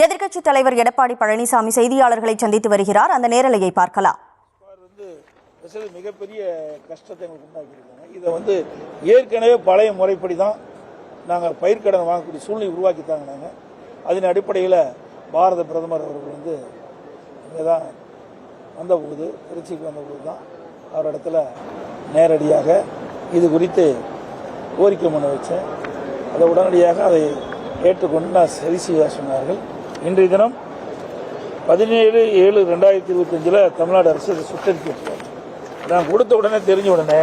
எதிர்க்கட்சித் தலைவர் எடப்பாடி பழனிசாமி செய்தியாளர்களை சந்தித்து வருகிறார். அந்த நேரலையை பார்க்கலாம். மிகப்பெரிய கஷ்டத்தை எங்களுக்கு உண்டாக்கியிருக்காங்க. இதை ஏற்கனவே பழைய முறைப்படி தான் நாங்கள் பயிர்க்கடன் வாங்கக்கூடிய சூழ்நிலை உருவாக்கித்தாங்க. நாங்கள் அதன் அடிப்படையில் பாரத பிரதமர் அவர்கள் இங்கே தான் வந்தபோது, திருச்சிக்கு வந்தபோது தான் அவரிடத்துல நேரடியாக இது குறித்து கோரிக்கை மனு வச்சேன். அதை உடனடியாக அதை ஏற்றுக்கொண்டு நான் சரி செய்ய சொன்னார்கள். இன்றைய தினம் 17/7/2025 தமிழ்நாடு அரசு அதை சுற்றறிக்கை நான் கொடுத்த உடனே தெரிஞ்ச உடனே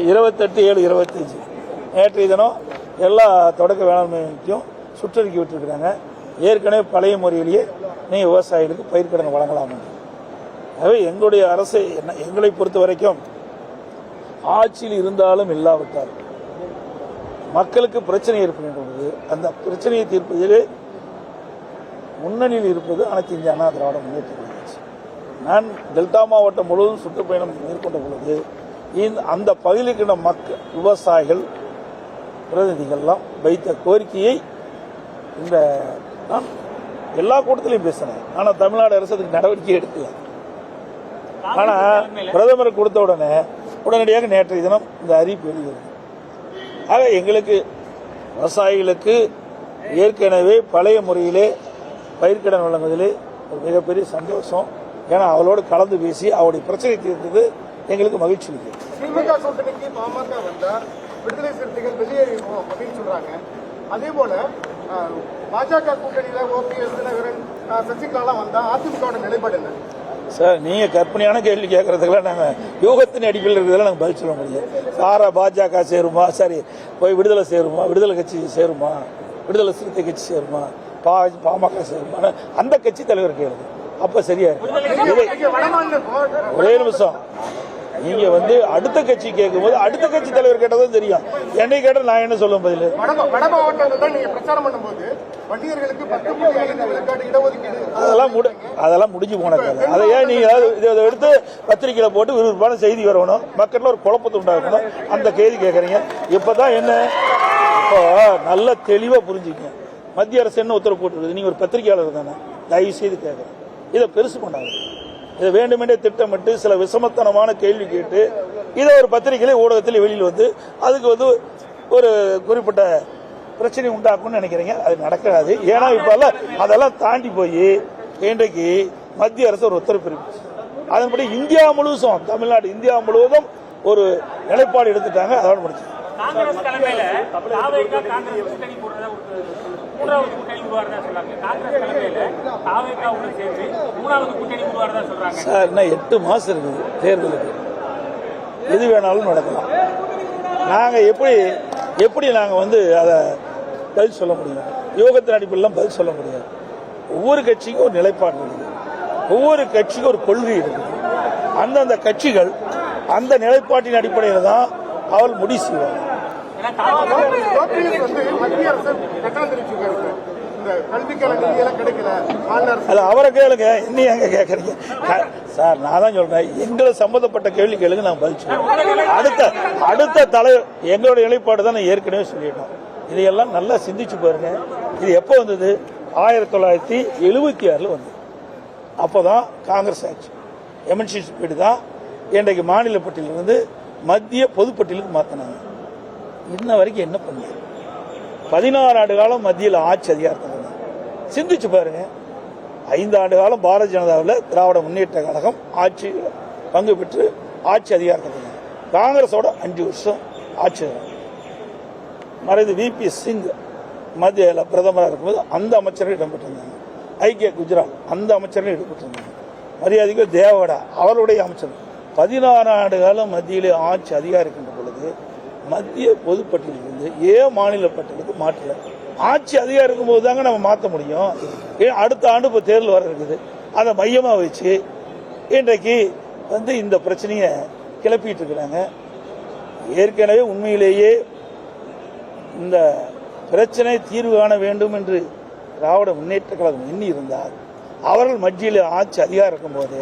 28/7/25 நேற்றைய தினம் எல்லா தொடக்க வேளாண்மைக்கும் சுற்றறிக்கை விட்டுருக்கிறாங்க. ஏற்கனவே பழைய முறையிலேயே நீங்கள் விவசாயிகளுக்கு பயிர்க்கடன் வழங்கலாம் என்று. ஆகவே எங்களுடைய அரசு எங்களை பொறுத்த வரைக்கும் ஆட்சியில் இருந்தாலும் இல்லாவிட்டால் மக்களுக்கு பிரச்சனை ஏற்படுகின்ற பொழுது அந்த பிரச்சனையை தீர்ப்பதிலே முன்னணியில் இருப்பது அனைத்து இந்திய அண்ணா திராவிட முன்னேற்ற கழகம். நான் டெல்டா மாவட்டம் முழுவதும் சுற்றுப்பயணம் மேற்கொண்ட பொழுது அந்த பகுதியில் இருக்கின்ற மக்கள், விவசாயிகள் பிரதிநிதிகள்லாம் வைத்த கோரிக்கையை நான் எல்லா கூட்டத்திலையும் பேசினேன். ஆனால் தமிழ்நாடு அரசு அதுக்கு நடவடிக்கை எடுக்கல. ஆனால் பிரதமர் கொடுத்த உடனடியாக நேற்றைய தினம் இந்த அறிவிப்பு வெளியிடுது. ஆக எங்களுக்கு விவசாயிகளுக்கு ஏற்கனவே பழைய முறையிலே பயிர்க்கடன் வழங்குவதிலே ஒரு மிகப்பெரிய சந்தோஷம். ஏன்னா அவளோடு கலந்து பேசி அவருடைய பிரச்சனை தீர்த்தது எங்களுக்கு மகிழ்ச்சி இருக்கு. திமுக கூட்டணிக்கு பாமக வந்தா விடுதலை சிறுத்தைகள் வெளியேறுவோம் அப்படின்னு சொல்றாங்க. அதே போல பாஜக கூட்டணியில ஓபிஎஸ் தினகரன் சசிகலா வந்தா அதிமுக நிலைப்பாடு என்ன சார்? நீங்க கற்பனையான கேள்வி கேட்கறதுக்கெல்லாம் நாங்கள் யூகத்தின் அடிப்படையில் இருக்கிறதெல்லாம் நாங்கள் பதில் சொல்ல முடியும். சாரா பாஜக சேருமா, சரி போய் விடுதலை சேருமா, விடுதலை கட்சி சேருமா, விடுதலை சிறுத்தை கட்சி சேருமா, பாமக சேருமா, அந்த கட்சி தலைவர் கேளுங்க. அப்ப சரியா இருக்கு. ஒரே நிமிஷம், நீங்க அடுத்த கட்சி கேட்கும் போது அடுத்த கட்சி தலைவர் கேட்டதும் தெரியும். என்னை கேட்ட நான் என்ன சொல்லும் பதில்? அதெல்லாம் முடிஞ்சு போன கதை. அதை ஏன் நீங்க இதை எடுத்து பத்திரிகையில போட்டு விறுவிறுப்பான செய்தி வரணும், மக்கள்ல ஒரு குழப்பத்தை உண்டாக்கணும், அந்த கேள்வி கேட்கறீங்க. இப்பதான் என்ன, இப்போ நல்ல தெளிவா புரிஞ்சுக்கங்க. மத்திய அரசு என்ன உத்தரவு போட்டுருக்குது? நீங்க ஒரு பத்திரிகையாளர் தானே, தயவு செய்து கேட்கறேன். இதை பெருசு பண்ணாங்க. இதை வேண்டுமென்றே திட்டமிட்டு சில விஷமத்தனமான கேள்வி கேட்டு இதை ஒரு பத்திரிகையில ஊடகத்தில் வெளியில் அதுக்கு ஒரு குறிப்பிட்ட பிரச்சனை உண்டாக்கும்னு நினைக்கிறீங்க. அது நடக்காது. ஏன்னா இப்ப அதெல்லாம் தாண்டி போய் இன்றைக்கு மத்திய அரசு ஒரு உத்தரவு பிறப்பிச்சு, அதன்படி இந்தியா முழுவதும், தமிழ்நாடு இந்தியா முழுவதும் ஒரு நிலைப்பாடு எடுத்துட்டாங்க. அதோட முடிச்சு காங்கிரஸ் தலைமையில கூட்டணி போடுறதா மூன்றாவது கூட்டணி உருவாறதா சொல்றாங்க. காங்கிரஸ் தலைமையில தாவேகாவுடன் சேர்ந்து மூணாவது கூட்டணி உருவாறதா சொல்றாங்க. சார், இன்னும் 8 மாசம் இருக்குது தேர்தலுக்கு. எது வேணாலும் நடக்கலாம். நாங்க எப்படி நாங்க அதை பதில் சொல்ல முடியும்? யோகத்தின் அடிப்படையில் பதில் சொல்ல முடியாது. ஒவ்வொரு கட்சிக்கும் ஒரு நிலைப்பாடு இருக்குது, ஒவ்வொரு கட்சிக்கும் ஒரு கொள்கை இருக்குது. அந்தந்த கட்சிகள் அந்த நிலைப்பாட்டின் அடிப்படையில் தான் அவள் முடிவு செய்வாங்க. அது அவரை கேளுங்க, இன்னும் எங்க கேட்கறீங்க சார்? நான் தான் சொல்றேன், எங்களை சம்பந்தப்பட்ட கேள்வி கேளுங்க, நான் பதில் சொல்றேன். அடுத்த தலைவர் எங்களுடைய நிலைப்பாடு தான் நான் ஏற்கனவே சொல்லிட்டோம். இதையெல்லாம் நல்லா சிந்திச்சு பாருங்க. இது எப்போ வந்தது? 1976 வந்தது. அப்போதான் காங்கிரஸ் ஆட்சி எம்என்சி ஸ்பீடு தான் இன்றைக்கு மாநில பட்டியலிருந்து மத்திய பொதுப்பட்டியலுக்கு மாற்றினாங்க. இன்ன வரைக்கும் என்ன பண்ணீங்க? 16 ஆண்டு காலம் மத்தியில் ஆட்சி அதிகாரத்தில் சிந்திச்சு பாருங்க. 5 ஆண்டு காலம் பாரதிய ஜனதாவில் திராவிட முன்னேற்ற கழகம் ஆட்சி பங்கு பெற்று ஆட்சி அதிகாரத்தில். காங்கிரஸோட 5 வருஷம் ஆட்சி. மறைந்து விபி சிங் மத்தியில் பிரதமராக இருக்கும்போது அந்த அமைச்சர்கள் இடம்பெற்றிருந்தாங்க. ஐக்கிய குஜராத் அந்த அமைச்சர்கள் இடம்பெற்றிருந்தாங்க. மரியாதைக்கு தேவகவுடா அவருடைய அமைச்சர். 16 ஆண்டு காலம் மத்தியிலே ஆட்சி அதிகாரிக்கின்ற பொழுது மத்திய பொதுப்பட்டியலிருந்து மாநில பட்டியலுக்கு மாற்றல. ஆட்சி அதிகாரம் இருக்கும் போது தாங்க நம்ம மாற்ற முடியும். அடுத்த ஆண்டு இப்போ தேர்தல் வர இருக்குது. அதை மையமாக வச்சு இன்றைக்கு இந்த பிரச்சனையை கிளப்பிட்டு இருக்கிறாங்க. ஏற்கனவே உண்மையிலேயே இந்த பிரச்சனை தீர்வு காண வேண்டும் என்று திராவிட முன்னேற்ற கழகம் எண்ணி இருந்தால் அவர்கள் மத்தியில் ஆட்சி அதிகாரம் இருக்கும்போது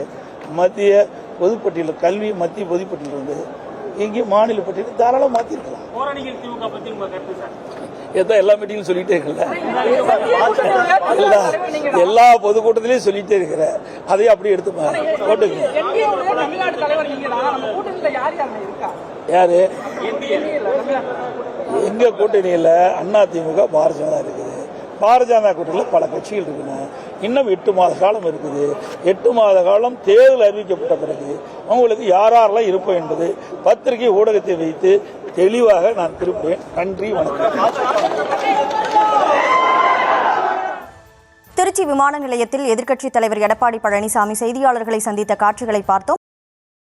மத்திய பொதுப்பட்டியல் கல்வி மத்திய பொதுப்பட்டியல் இங்கே மாநில பட்டியல் தாராளம் மாற்றிருக்கலாம். எதான் எல்லா மீட்டிங்கும் சொல்லிட்டே இருக்கல, எல்லா பொதுக்கூட்டத்திலையும் சொல்லிட்டே இருக்கிற, அதையும் அப்படியே எடுத்து போட்டுங்க. யாரு எங்க கூட்டணியில? அதிமுக, பாரதிய ஜனதா இருக்குது. பாரதிய ஜனதா கூட்டணியில் பல கட்சிகள் இருக்குங்க. இன்னும் 8 மாத காலம் இருக்குது. 8 மாத காலம் தேர்தல் அறிவிக்கப்பட்ட பிறகு அவங்களுக்கு யாரெல்லாம் இருப்போம் என்பது பத்திரிகை ஊடகத்தை வைத்து தெளிவாக நான் திருப்புவேன். நன்றி, வணக்கம். திருச்சி விமான நிலையத்தில் எதிர்க்கட்சித் தலைவர் எடப்பாடி பழனிசாமி செய்தியாளர்களை சந்தித்த காட்சிகளை பார்த்தோம்.